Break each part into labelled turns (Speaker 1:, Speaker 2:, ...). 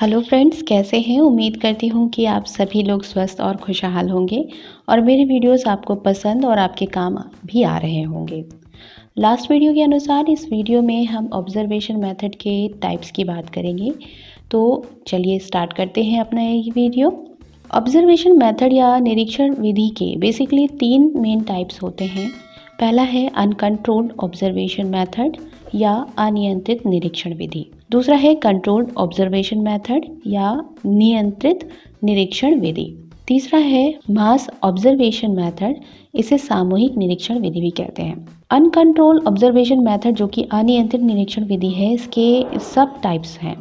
Speaker 1: Hello friends, कैसे हैं? उम्मीद करती हूँ कि आप सभी लोग स्वस्थ और खुशहाल होंगे और मेरे वीडियोस आपको पसंद और आपके काम भी आ रहे होंगे। लास्ट वीडियो के अनुसार इस वीडियो में हम ऑब्जर्वेशन मेथड के टाइप्स की बात करेंगे। तो चलिए स्टार्ट करते हैं अपना ये वीडियो। ऑब्जर्वेशन मेथड या निरीक्षण विधि के बेसिकली 3 मेन टाइप्स होते हैं। पहला है अनकंट्रोल्ड ऑब्जर्वेशन मेथड या अनियंत्रित निरीक्षण विधि। दूसरा है कंट्रोल्ड ऑब्जर्वेशन मेथड या नियंत्रित निरीक्षण विधि। तीसरा है मास ऑब्जर्वेशन मेथड, इसे सामूहिक निरीक्षण विधि भी कहते हैं। अनकंट्रोल्ड ऑब्जर्वेशन मेथड जो कि अनियंत्रित निरीक्षण विधि है, इसके सब टाइप्स हैं।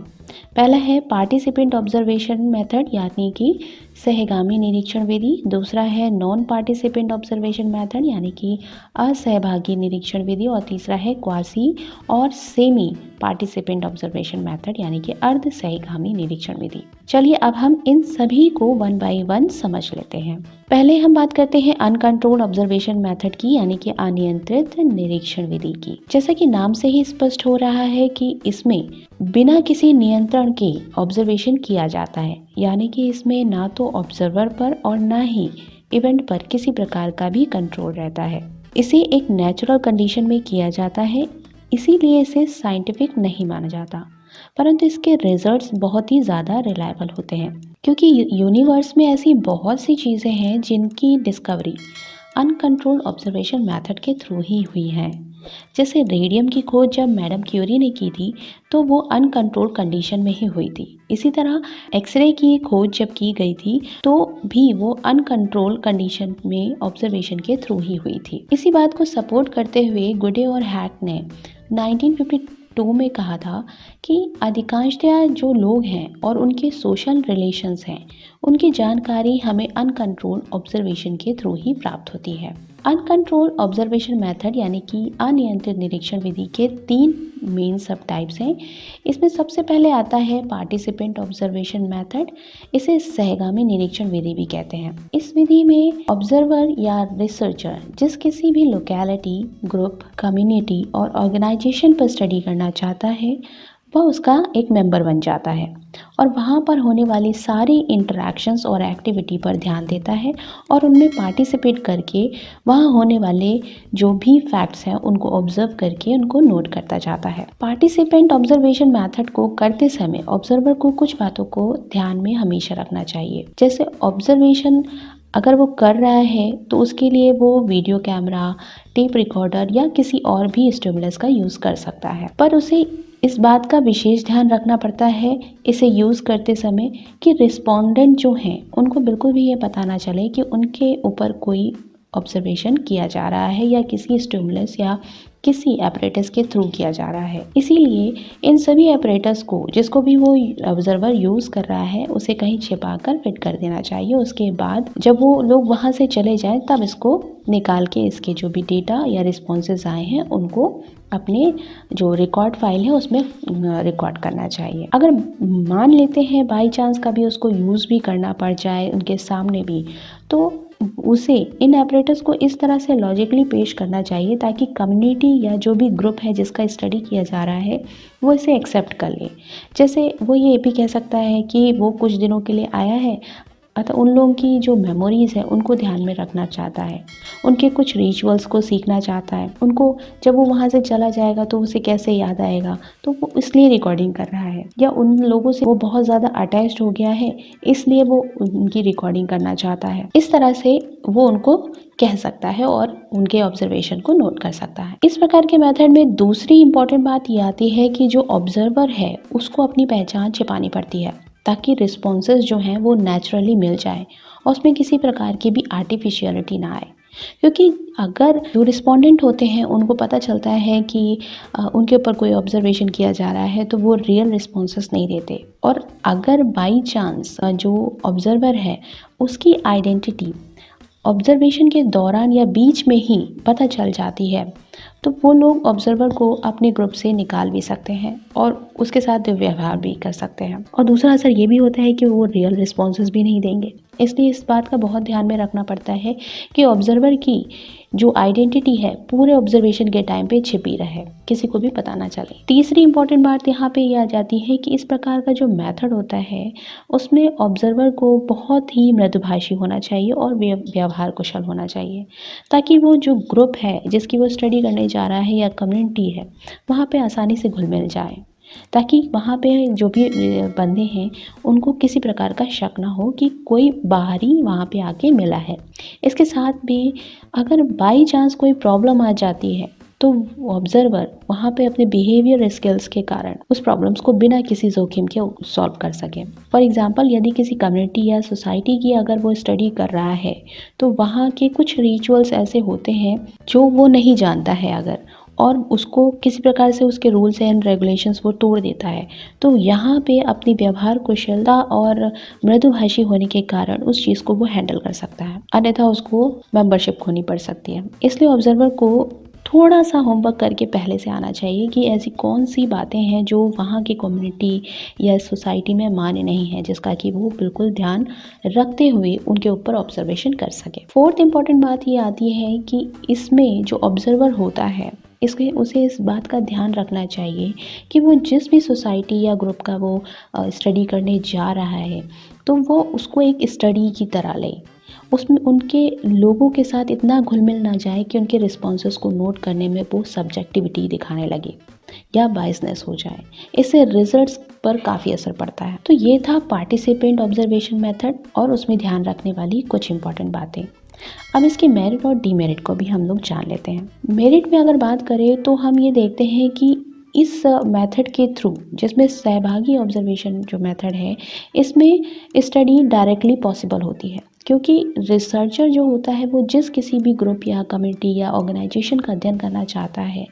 Speaker 1: पहला है पार्टिसिपेंट ऑब्जर्वेशन मेथड यानी कि सहगामी निरीक्षण विधि। दूसरा है नॉन पार्टिसिपेंट ऑब्जर्वेशन मेथड यानी कि असहभागी निरीक्षण विधि। और तीसरा है क्वासी और सेमी पार्टिसिपेंट ऑब्जर्वेशन मेथड यानी कि अर्ध सहगामी निरीक्षण विधि। चलिए अब हम इन सभी को वन बाय वन समझ लेते हैं। पहले हम बात करते हैं अनकंट्रोल्ड ऑब्जर्वेशन मेथड की यानी कि अनियंत्रित निरीक्षण विधि की। जैसा कि नाम से ही स्पष्ट हो रहा है कि इसमें बिना किसी नियंत्रण के ऑब्जर्वेशन किया जाता है, यानी कि इसमें ना तो ऑब्जर्वर पर और ना ही इवेंट पर किसी प्रकार का भी कंट्रोल रहता है। इसे एक नेचुरल कंडीशन में किया जाता है, इसीलिए इसे साइंटिफिक नहीं माना जाता, परंतु इसके रिजल्ट्स बहुत ही ज़्यादा रिलायबल होते हैं क्योंकि यूनिवर्स में ऐसी बहुत सी चीज़ें हैं जिनकी डिस्कवरी अनकंट्रोल्ड ऑब्जर्वेशन मेथड के थ्रू ही हुई है। जैसे रेडियम की खोज जब मैडम क्यूरी ने की थी तो वो अनकंट्रोल्ड कंडीशन में ही हुई थी। इसी तरह एक्सरे की खोज जब की गई थी तो भी वो अनकंट्रोल्ड कंडीशन में ऑब्जर्वेशन के थ्रू ही हुई थी। इसी बात को सपोर्ट करते हुए गुडे और हैक ने 1952 में कहा था कि अधिकांशतः जो लोग हैं और उनके सोशल रिलेशंस हैं, उनकी जानकारी हमें अनकंट्रोल्ड ऑब्जर्वेशन के थ्रू ही प्राप्त होती है। अनकंट्रोल्ड ऑब्जर्वेशन मेथड यानी कि अनियंत्रित निरीक्षण विधि के 3 मेन सब टाइप्स हैं। इसमें सबसे पहले आता है पार्टिसिपेंट ऑब्जर्वेशन मेथड, इसे सहगामी निरीक्षण विधि भी कहते हैं। इस विधि में ऑब्जर्वर या रिसर्चर जिस किसी भी लोकेलिटी, ग्रुप, कम्युनिटी और ऑर्गेनाइजेशन पर स्टडी करना चाहता है वह उसका एक मेंबर बन जाता है और वहाँ पर होने वाली सारी इंटरैक्शंस और एक्टिविटी पर ध्यान देता है और उनमें पार्टिसिपेट करके वहाँ होने वाले जो भी फैक्ट्स हैं उनको ऑब्जर्व करके उनको नोट करता जाता है। पार्टिसिपेंट ऑब्जर्वेशन मेथड को करते समय ऑब्जर्वर को कुछ बातों को ध्यान में हमेशा रखना चाहिए। जैसे ऑब्जर्वेशन अगर वो कर रहा है तो उसके लिए वो वीडियो कैमरा, टेप रिकॉर्डर या किसी और भी स्टिमुलस का यूज़ कर सकता है, पर उसे इस बात का विशेष ध्यान रखना पड़ता है इसे यूज़ करते समय कि रिस्पोंडेंट जो हैं उनको बिल्कुल भी ये पता ना चले कि उनके ऊपर कोई ऑब्जर्वेशन किया जा रहा है या किसी स्टिमुलस या किसी एपरेटस के थ्रू किया जा रहा है। इसीलिए इन सभी एपरेटस को जिसको भी वो ऑब्जर्वर यूज़ कर रहा है उसे कहीं छिपा कर फिट कर देना चाहिए। उसके बाद जब वो लोग वहाँ से चले जाएं तब इसको निकाल के इसके जो भी डेटा या रिस्पॉन्सेज आए हैं उनको अपने जो रिकॉर्ड फाइल है उसमें रिकॉर्ड करना चाहिए। अगर मान लेते हैं बाई चांस कभी उसको यूज़ भी करना पड़ जाए उनके सामने भी, तो उसे इन एपरेटर्स को इस तरह से लॉजिकली पेश करना चाहिए ताकि कम्युनिटी या जो भी ग्रुप है जिसका स्टडी किया जा रहा है वो इसे एक्सेप्ट कर ले। जैसे वो ये भी कह सकता है कि वो कुछ दिनों के लिए आया है, अतः उन लोगों की जो मेमोरीज़ है उनको ध्यान में रखना चाहता है, उनके कुछ रिचुअल्स को सीखना चाहता है, उनको जब वो वहाँ से चला जाएगा तो उसे कैसे याद आएगा, तो वो इसलिए रिकॉर्डिंग कर रहा है। या उन लोगों से वो बहुत ज़्यादा अटैच्ड हो गया है इसलिए वो उनकी रिकॉर्डिंग करना चाहता है। इस तरह से वो उनको कह सकता है और उनके ऑब्जर्वेशन को नोट कर सकता है। इस प्रकार के मेथड में दूसरी इंपॉर्टेंट बात ये आती है कि जो ऑब्जर्वर है उसको अपनी पहचान छिपानी पड़ती है ताकि रिस्पॉन्सेज जो हैं वो नेचुरली मिल जाए और उसमें किसी प्रकार की भी आर्टिफिशियलिटी ना आए। क्योंकि अगर जो रिस्पोंडेंट होते हैं उनको पता चलता है कि उनके ऊपर कोई ऑब्जर्वेशन किया जा रहा है तो वो रियल रिस्पॉन्सेस नहीं देते, और अगर बाई चांस जो ऑब्जर्वर है उसकी आइडेंटिटी ऑब्जर्वेशन के दौरान या बीच में ही पता चल जाती है तो वो लोग ऑब्जर्वर को अपने ग्रुप से निकाल भी सकते हैं और उसके साथ दुर्व्यवहार भी कर सकते हैं। और दूसरा असर ये भी होता है कि वो रियल रिस्पॉन्सेस भी नहीं देंगे। इसलिए इस बात का बहुत ध्यान में रखना पड़ता है कि ऑब्जर्वर की जो आइडेंटिटी है पूरे ऑब्जर्वेशन के टाइम पे छिपी रहे, किसी को भी पता ना चले। तीसरी इंपॉर्टेंट बात यहाँ पे ये आ जाती है कि इस प्रकार का जो मेथड होता है उसमें ऑब्जर्वर को बहुत ही मृदुभाषी होना चाहिए और व्यवहार कुशल होना चाहिए, ताकि वो जो ग्रुप है जिसकी वो स्टडी करने जा रहा है या कम्युनिटी है वहाँ पे आसानी से घुल मिल जाए, ताकि वहाँ पे जो भी बंदे हैं उनको किसी प्रकार का शक ना हो कि कोई बाहरी वहाँ पे आके मिला है। इसके साथ भी अगर बाई चांस कोई प्रॉब्लम आ जाती है तो ऑब्जर्वर वहाँ पे अपने बिहेवियर स्किल्स के कारण उस प्रॉब्लम्स को बिना किसी जोखिम के सॉल्व कर सके। फॉर एग्जांपल, यदि किसी कम्युनिटी या सोसाइटी की अगर वो स्टडी कर रहा है तो वहाँ के कुछ रिचुअल्स ऐसे होते हैं जो वो नहीं जानता है अगर, और उसको किसी प्रकार से उसके रूल्स एंड रेगुलेशंस वो तोड़ देता है, तो यहाँ पे अपनी व्यवहार कुशलता और मृदुभाषी होने के कारण उस चीज़ को वो हैंडल कर सकता है, अन्यथा उसको मेंबरशिप खोनी पड़ सकती है। इसलिए ऑब्जर्वर को थोड़ा सा होमवर्क करके पहले से आना चाहिए कि ऐसी कौन सी बातें हैं जो वहाँ की कम्युनिटी या सोसाइटी में मान्य नहीं है, जिसका कि वो बिल्कुल ध्यान रखते हुए उनके ऊपर ऑब्जर्वेशन कर सके। फोर्थ इंपॉर्टेंट बात ये आती है कि इसमें जो ऑब्जर्वर होता है उसे इस बात का ध्यान रखना चाहिए कि वो जिस भी सोसाइटी या ग्रुप का वो स्टडी करने जा रहा है तो वो उसको एक स्टडी की तरह ले, उसमें उनके लोगों के साथ इतना घुल मिल ना जाए कि उनके रिस्पॉन्सेस को नोट करने में वो सब्जेक्टिविटी दिखाने लगे या बायसनेस हो जाए। इससे रिजल्ट्स पर काफ़ी असर पड़ता है। तो ये था पार्टिसिपेंट ऑब्जर्वेशन मेथड और उसमें ध्यान रखने वाली कुछ इंपॉर्टेंट बातें। अब इसके मेरिट और डीमेरिट को भी हम लोग जान लेते हैं। मेरिट में अगर बात करें तो हम ये देखते हैं कि इस मेथड के थ्रू, जिसमें सहभागी ऑब्जर्वेशन जो मेथड है, इसमें स्टडी डायरेक्टली पॉसिबल होती है, क्योंकि रिसर्चर जो होता है वो जिस किसी भी ग्रुप या कम्युनिटी या ऑर्गेनाइजेशन का अध्ययन करना चाहता है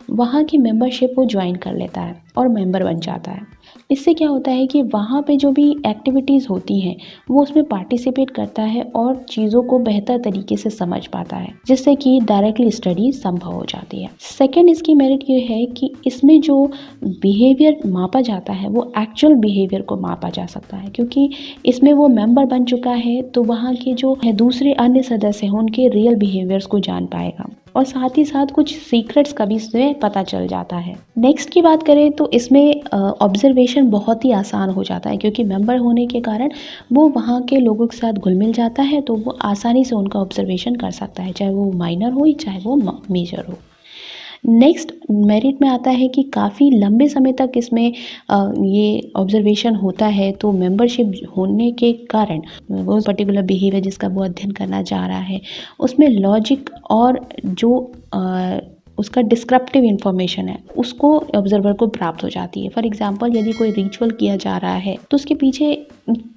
Speaker 1: वहाँ की मेंबरशिप वो ज्वाइन कर लेता है और मेंबर बन जाता है। इससे क्या होता है कि वहाँ पे जो भी एक्टिविटीज़ होती हैं वो उसमें पार्टिसिपेट करता है और चीज़ों को बेहतर तरीके से समझ पाता है, जिससे कि डायरेक्टली स्टडी संभव हो जाती है। सेकंड इसकी मेरिट ये है कि इसमें जो बिहेवियर मापा जाता है वो एक्चुअल बिहेवियर को मापा जा सकता है, क्योंकि इसमें वो मेंबर बन चुका है तो वहाँ के जो दूसरे अन्य सदस्य हैं उनके रियल बिहेवियर्स को जान पाएगा और साथ ही साथ कुछ सीक्रेट्स का भी इसमें पता चल जाता है। नेक्स्ट की बात करें तो इसमें ऑब्जर्वेशन बहुत ही आसान हो जाता है, क्योंकि मेंबर होने के कारण वो वहाँ के लोगों के साथ घुल मिल जाता है, तो वो आसानी से उनका ऑब्जर्वेशन कर सकता है, चाहे वो माइनर हो चाहे वो मेजर हो। नेक्स्ट मेरिट में आता है कि काफ़ी लंबे समय तक इसमें ये ऑब्जर्वेशन होता है, तो मेंबरशिप होने के कारण वो पर्टिकुलर बिहेवियर जिसका वो अध्ययन करना चाह रहा है उसमें लॉजिक और जो उसका डिस्क्रिप्टिव इंफॉर्मेशन है उसको ऑब्जर्वर को प्राप्त हो जाती है। फॉर एग्जांपल, यदि कोई रिचुअल किया जा रहा है तो उसके पीछे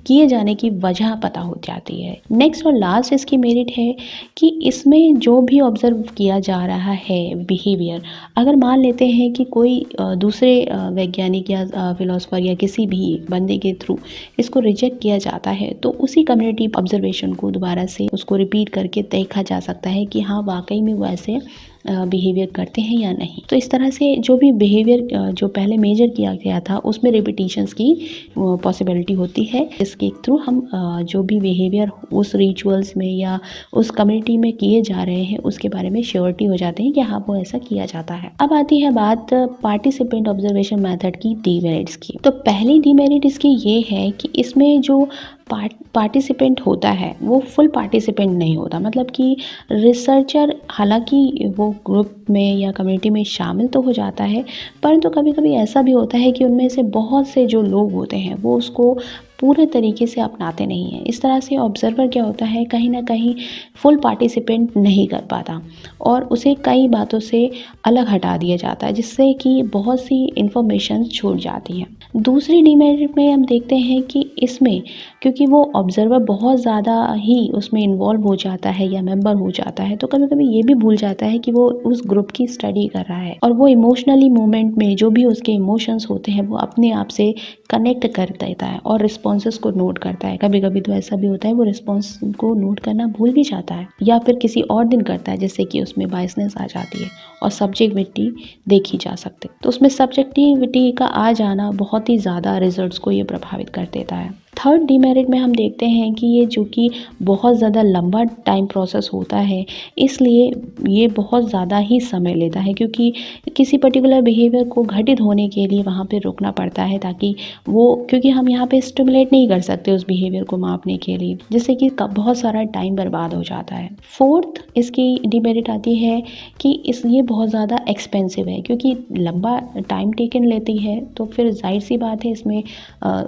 Speaker 1: किए जाने की वजह पता हो जाती है। नेक्स्ट और लास्ट इसकी मेरिट है कि इसमें जो भी ऑब्जर्व किया जा रहा है बिहेवियर, अगर मान लेते हैं कि कोई दूसरे वैज्ञानिक या फिलोसफर या किसी भी बंदे के थ्रू इसको रिजेक्ट किया जाता है तो उसी कम्युनिटी ऑब्जर्वेशन को दोबारा से उसको रिपीट करके देखा जा सकता है कि हाँ वाकई में वो ऐसे बिहेवियर करते हैं या नहीं। तो इस तरह से जो भी बिहेवियर जो पहले मेजर किया गया था उसमें रिपीटिशंस की पॉसिबिलिटी होती है, इसके थ्रू हम जो भी बिहेवियर उस रिचुअल्स में या उस कम्युनिटी में किए जा रहे हैं उसके बारे में श्योरिटी हो जाते हैं कि हाँ वो ऐसा किया जाता है। अब आती है बात पार्टिसिपेंट ऑब्जर्वेशन मेथड की डीमेरिट्स की। तो पहली डीमेरिट इसकी ये है कि इसमें जो पार्टिसिपेंट होता है वो फुल पार्टिसिपेंट नहीं होता, मतलब कि रिसर्चर हालांकि वो ग्रुप में या कम्युनिटी में शामिल तो हो जाता है, परंतु कभी कभी ऐसा भी होता है कि उनमें से बहुत से जो लोग होते हैं वो उसको पूरे तरीके से अपनाते नहीं हैं। इस तरह से ऑब्जर्वर क्या होता है, कहीं ना कहीं फुल पार्टिसिपेंट नहीं कर पाता और उसे कई बातों से अलग हटा दिया जाता है, जिससे कि बहुत सी इंफॉर्मेशन छूट जाती है। दूसरी डीमेरिट में हम देखते हैं कि इसमें क्योंकि वो ऑब्जर्वर बहुत ज़्यादा ही उसमें इन्वॉल्व हो जाता है या मेंबर हो जाता है, तो कभी कभी ये भी भूल जाता है कि वो उस ग्रुप की स्टडी कर रहा है और वो इमोशनली मोमेंट में जो भी उसके इमोशंस होते हैं वो अपने आप से कनेक्ट कर देता है और रिस्पॉन्सेस को नोट करता है। कभी कभी तो ऐसा भी होता है वो रिस्पॉन्स को नोट करना भूल भी जाता है या फिर किसी और दिन करता है, जिससे कि उसमें बायसनेस आ जाती है और सब्जेक्टिविटी देखी जा सकती है। तो उसमें सब्जेक्टिविटी का आ जाना बहुत ही ज़्यादा रिजल्ट्स को ये प्रभावित कर देता है। थर्ड डिमेरिट में हम देखते हैं कि ये जो कि बहुत ज़्यादा लंबा टाइम प्रोसेस होता है, इसलिए ये बहुत ज़्यादा ही समय लेता है, क्योंकि किसी पर्टिकुलर बिहेवियर को घटित होने के लिए वहाँ पे रुकना पड़ता है, ताकि वो, क्योंकि हम यहाँ पे स्टिमुलेट नहीं कर सकते उस बिहेवियर को मापने के लिए, जिससे कि बहुत सारा टाइम बर्बाद हो जाता है। फोर्थ इसकी डिमेरिट आती है कि ये बहुत ज़्यादा एक्सपेंसिव है, क्योंकि लंबा टाइम टेकन लेती है, तो फिर जाहिर सी बात है इसमें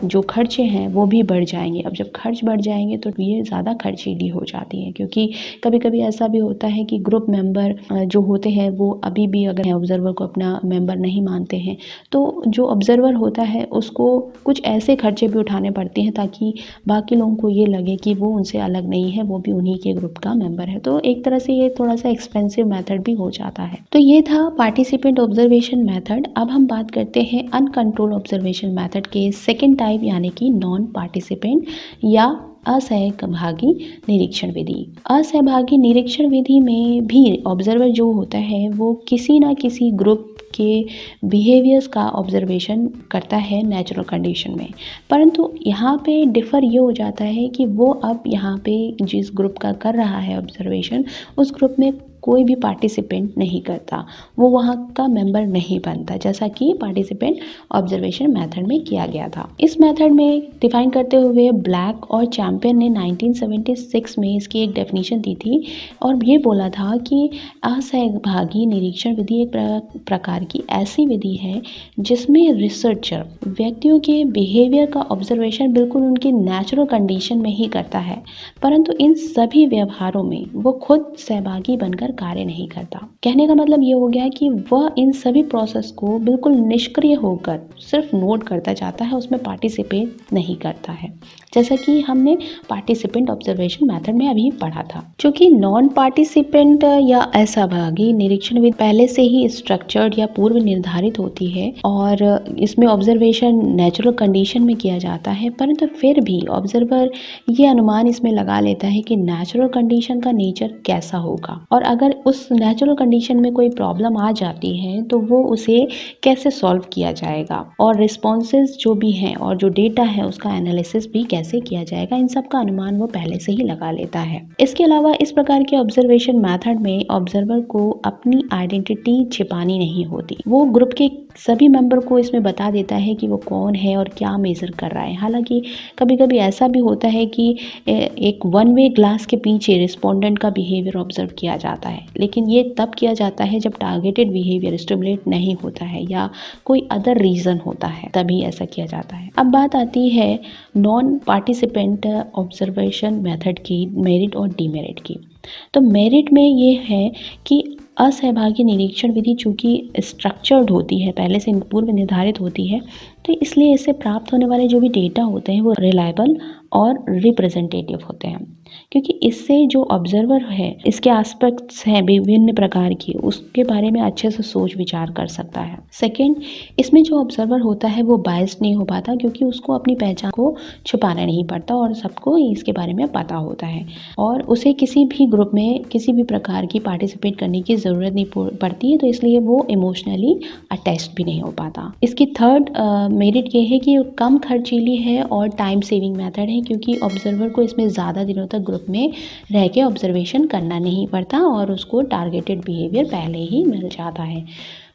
Speaker 1: जो खर्चे हैं वो भी बढ़ जाएंगे। अब जब खर्च बढ़ जाएंगे तो ये ज़्यादा खर्चीली हो जाती है, क्योंकि कभी कभी ऐसा भी होता है कि ग्रुप मेंबर जो होते हैं वो अभी भी अगर ऑब्जर्वर को अपना मेंबर नहीं मानते हैं, तो जो ऑब्जर्वर होता है उसको कुछ ऐसे खर्चे भी उठाने पड़ते हैं ताकि बाकी लोगों को ये लगे कि वो उनसे अलग नहीं है, वो भी उन्हीं के ग्रुप का मेंबर है। तो एक तरह से ये थोड़ा सा एक्सपेंसिव मेथड भी हो जाता है। तो ये था पार्टिसिपेंट ऑब्जर्वेशन मेथड। अब हम बात करते हैं अनकंट्रोल ऑब्जर्वेशन मेथड के सेकेंड टाइप, यानी कि नॉन पार्टिसिपेंट या असहभागी निरीक्षण विधि। असहभागी निरीक्षण विधि में भी ऑब्जर्वर जो होता है वो किसी ना किसी ग्रुप के बिहेवियर्स का ऑब्जर्वेशन करता है नेचुरल कंडीशन में, परंतु यहाँ पे डिफ़र ये हो जाता है कि वो अब यहाँ पे जिस ग्रुप का कर रहा है ऑब्जर्वेशन, उस ग्रुप में कोई भी पार्टिसिपेंट नहीं करता, वो वहाँ का मेंबर नहीं बनता, जैसा कि पार्टिसिपेंट ऑब्जर्वेशन मेथड में किया गया था। इस मेथड में डिफाइन करते हुए ब्लैक और चैंपियन ने 1976 में इसकी एक डेफिनेशन दी थी, और ये बोला था कि असहभागी निरीक्षण विधि एक प्रकार की ऐसी विधि है जिसमें रिसर्चर व्यक्तियों के बिहेवियर का ऑब्जर्वेशन बिल्कुल उनकी नेचुरल कंडीशन में ही करता है, परंतु इन सभी व्यवहारों में वो खुद सहभागी बनकर कार्य नहीं करता। कहने का मतलब ये हो गया कि वह इन सभी प्रोसेस को बिल्कुल निष्क्रिय होकर सिर्फ नोट करता जाता है, उसमें पार्टिसिपेट नहीं करता है, जैसा कि हमने पार्टिसिपेंट ऑब्जर्वेशन मेथड में अभी पढ़ा था। क्योंकि नॉन पार्टिसिपेंट या असहभागी निरीक्षण विधि पहले से ही स्ट्रक्चर्ड या पूर्व निर्धारित होती है और इसमें ऑब्जर्वेशन नेचुरल कंडीशन में किया जाता है, परंतु फिर भी ऑब्जर्वर ये अनुमान इसमें लगा लेता है कि नेचुरल कंडीशन का नेचर कैसा होगा, और अगर उस नेचुरल कंडीशन में कोई प्रॉब्लम आ जाती है तो वो उसे कैसे सॉल्व किया जाएगा, और रिस्पॉन्सेज जो भी हैं और जो डेटा है उसका एनालिसिस भी कैसे किया जाएगा, इन सब का अनुमान वो पहले से ही लगा लेता है। इसके अलावा इस प्रकार के ऑब्जर्वेशन मेथड में ऑब्जर्वर को अपनी आइडेंटिटी छिपानी नहीं होती, वो ग्रुप के सभी मेंबर को इसमें बता देता है कि वो कौन है और क्या मेजर कर रहा है। हालांकि कभी कभी ऐसा भी होता है कि एक वन वे ग्लास के पीछे रिस्पोंडेंट का बिहेवियर ऑब्जर्व किया जाता है, लेकिन ये तब किया जाता है जब टारगेटेड बिहेवियर स्टिमुलेट नहीं होता है या कोई अदर रीज़न होता है, तभी ऐसा किया जाता है। अब बात आती है नॉन पार्टिसिपेंट ऑब्जर्वेशन मेथड की मेरिट और डीमेरिट की। तो मेरिट में ये है कि असहभागी निरीक्षण विधि चूँकि स्ट्रक्चर्ड होती है, पहले से पूर्व निर्धारित होती है, तो इसलिए इससे प्राप्त होने वाले जो भी डेटा होते हैं वो रिलायबल और रिप्रेजेंटेटिव होते हैं, क्योंकि इससे जो ऑब्जर्वर है इसके एस्पेक्ट्स हैं विभिन्न प्रकार की, उसके बारे में अच्छे से सोच विचार कर सकता है। सेकंड, इसमें जो ऑब्जर्वर होता है वो बायस्ड नहीं हो पाता, क्योंकि उसको अपनी पहचान को छुपाना नहीं पड़ता और सबको इसके बारे में पता होता है, और उसे किसी भी ग्रुप में किसी भी प्रकार की पार्टिसिपेट करने की ज़रूरत नहीं पड़ती है, तो इसलिए वो इमोशनली अटैच्ड भी नहीं हो पाता। इसकी थर्ड मेरिट ये है कि कम खर्चीली है और टाइम सेविंग मेथड है, क्योंकि ऑब्जर्वर को इसमें ज़्यादा दिनों तक ग्रुप में रह के ऑब्जर्वेशन करना नहीं पड़ता और उसको टारगेटेड बिहेवियर पहले ही मिल जाता है।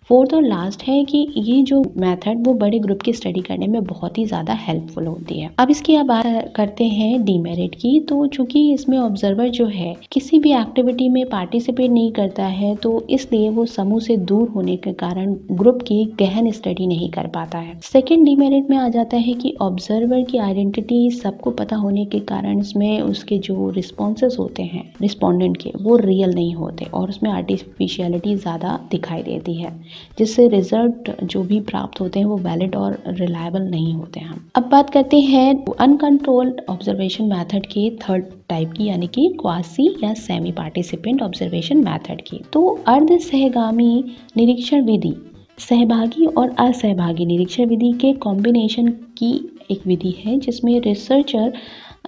Speaker 1: फोर्थ और लास्ट है कि ये जो मेथड वो बड़े ग्रुप की स्टडी करने में बहुत ही ज़्यादा हेल्पफुल होती है। अब इसकी अब बात करते हैं डीमेरिट की। तो चूंकि इसमें ऑब्जर्वर जो है किसी भी एक्टिविटी में पार्टिसिपेट नहीं करता है, तो इसलिए वो समूह से दूर होने के कारण ग्रुप की गहन स्टडी नहीं कर पाता है। सेकेंड डीमेरिट में आ जाता है कि ऑब्जर्वर की आइडेंटिटी सबको पता होने के कारण इसमें उसके जो रिस्पॉन्सेस होते हैं रिस्पोंडेंट के वो रियल नहीं होते और उसमें आर्टिफिशियलिटी ज़्यादा दिखाई देती है, जिससे रिजल्ट जो भी प्राप्त होते हैं वो वैलिड और रिलायबल नहीं होते हैं। अब बात करते हैं अनकंट्रोल्ड ऑब्जर्वेशन मेथड के थर्ड टाइप की, यानी कि क्वासी या सेमी पार्टिसिपेंट ऑब्जर्वेशन मेथड की। तो अर्ध सहगामी निरीक्षण विधि सहभागी और असहभागी निरीक्षण विधि के कॉम्बिनेशन की एक विधि है, जिसमें रिसर्चर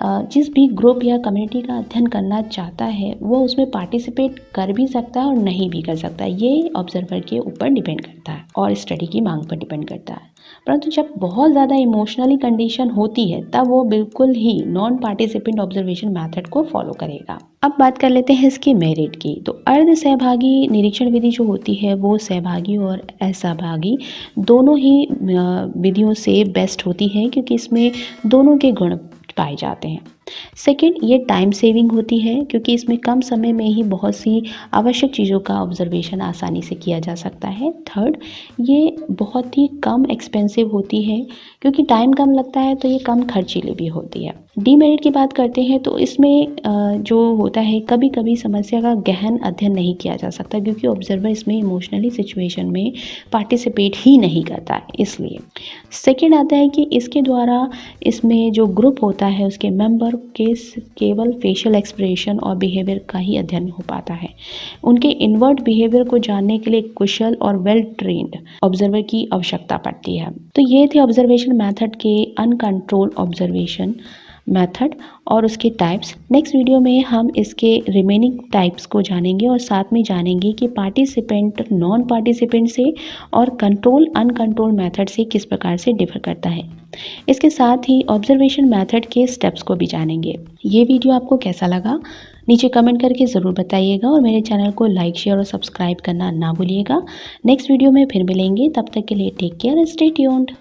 Speaker 1: जिस भी ग्रुप या कम्युनिटी का अध्ययन करना चाहता है वो उसमें पार्टिसिपेट कर भी सकता है और नहीं भी कर सकता है। ये ऑब्जर्वर के ऊपर डिपेंड करता है और स्टडी की मांग पर डिपेंड करता है। परंतु जब बहुत ज़्यादा इमोशनली कंडीशन होती है तब वो बिल्कुल ही नॉन पार्टिसिपेंट ऑब्जर्वेशन मेथड को फॉलो करेगा। अब बात कर लेते हैं इसकी मेरिट की। तो अर्ध सहभागी निरीक्षण विधि जो होती है वो सहभागी और असहभागी दोनों ही विधियों से बेस्ट होती है, क्योंकि इसमें दोनों के गुण पाए जाते हैं। सेकंड, ये टाइम सेविंग होती है, क्योंकि इसमें कम समय में ही बहुत सी आवश्यक चीज़ों का ऑब्जर्वेशन आसानी से किया जा सकता है। थर्ड, ये बहुत ही कम एक्सपेंसिव होती है, क्योंकि टाइम कम लगता है तो ये कम खर्चीली भी होती है। डीमेरिट की बात करते हैं तो इसमें जो होता है कभी कभी समस्या का गहन अध्ययन नहीं किया जा सकता, क्योंकि ऑब्जर्वर इसमें इमोशनली सिचुएशन में पार्टिसिपेट ही नहीं करता है, इसलिए। सेकेंड आता है कि इसके द्वारा इसमें जो ग्रुप होता है उसके मेंबर के केवल फेशियल एक्सप्रेशन और बिहेवियर का ही अध्ययन हो पाता है। उनके इनवर्ट बिहेवियर को जानने के लिए कुशल और वेल ट्रेन्ड ऑब्जर्वर की आवश्यकता पड़ती है। तो ये थे ऑब्जर्वेशन मेथड के अनकंट्रोल्ड ऑब्जर्वेशन मेथड और उसके टाइप्स। नेक्स्ट वीडियो में हम इसके रिमेनिंग टाइप्स को जानेंगे और साथ में जानेंगे कि पार्टिसिपेंट नॉन पार्टिसिपेंट से और कंट्रोल अनकंट्रोल मेथड से किस प्रकार से डिफर करता है। इसके साथ ही ऑब्जर्वेशन मेथड के स्टेप्स को भी जानेंगे। ये वीडियो आपको कैसा लगा नीचे कमेंट करके ज़रूर बताइएगा और मेरे चैनल को लाइक शेयर और सब्सक्राइब करना ना भूलिएगा। नेक्स्ट वीडियो में फिर मिलेंगे, तब तक के लिए टेक केयर, स्टे ट्यून्ड।